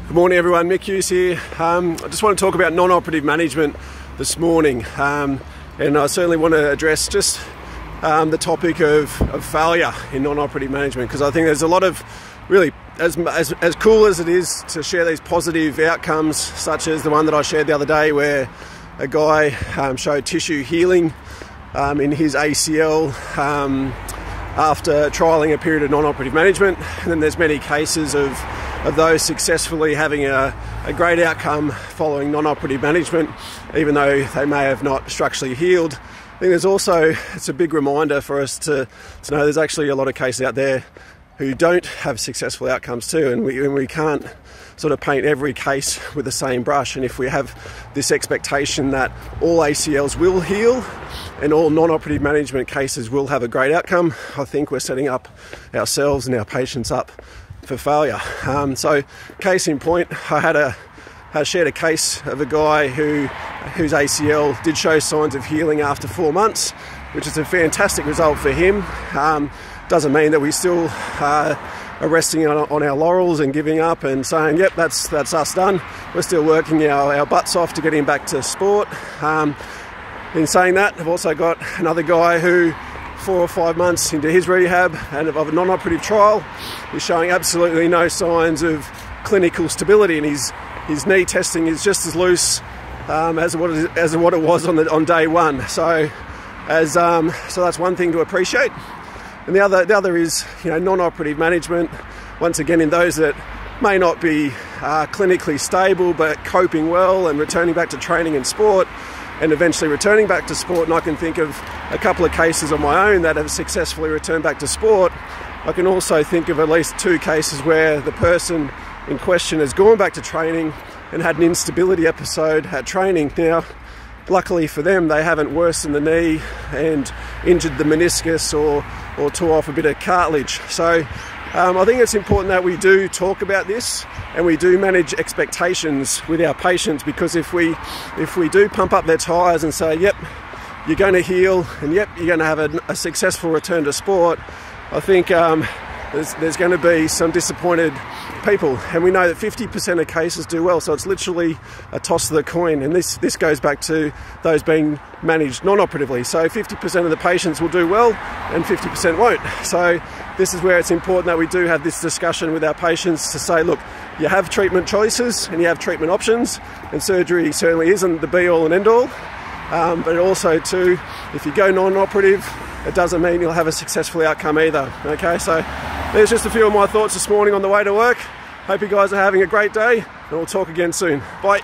Good morning everyone, Mick Hughes here. I just want to talk about non-operative management this morning, and I certainly want to address just the topic of failure in non-operative management, because I think there's a lot of really, as cool as it is to share these positive outcomes, such as the one that I shared the other day where a guy showed tissue healing in his ACL after trialling a period of non-operative management, and then there's many cases of those successfully having a great outcome following non-operative management, even though they may have not structurally healed. I think there's also, it's a big reminder for us to know there's actually a lot of cases out there who don't have successful outcomes too, and we can't sort of paint every case with the same brush. And if we have this expectation that all ACLs will heal and all non-operative management cases will have a great outcome, I think we're setting up ourselves and our patients up for failure. So case in point, I shared a case of a guy whose ACL did show signs of healing after 4 months, which is a fantastic result for him. Doesn't mean that we still are resting on our laurels and giving up and saying, yep, that's us done. We're still working our butts off to get him back to sport. In saying that, I've also got another guy who 4 or 5 months into his rehab and of a non-operative trial is showing absolutely no signs of clinical stability, and his knee testing is just as loose as what it was on day one. So that's one thing to appreciate. And the other is, non-operative management. Once again, in those that may not be clinically stable but coping well and returning back to training and sport, and eventually returning back to sport. And I can think of a couple of cases on my own that have successfully returned back to sport. I can also think of at least 2 cases where the person in question has gone back to training and had an instability episode at training. Now, luckily for them, they haven't worsened the knee and injured the meniscus or tore off a bit of cartilage. So I think it's important that we do talk about this and we do manage expectations with our patients, because if we do pump up their tyres and say, yep, you're going to heal, and yep, you're going to have a successful return to sport, I think there's going to be some disappointed people. And we know that 50% of cases do well, so it's literally a toss of the coin. And this goes back to those being managed non-operatively. So 50% of the patients will do well and 50% won't. So this is where it's important that we do have this discussion with our patients to say, look, you have treatment choices and you have treatment options, and surgery certainly isn't the be-all and end-all. But also too, if you go non-operative, it doesn't mean you'll have a successful outcome either. Okay, so there's just a few of my thoughts this morning on the way to work. Hope you guys are having a great day, and we'll talk again soon. Bye.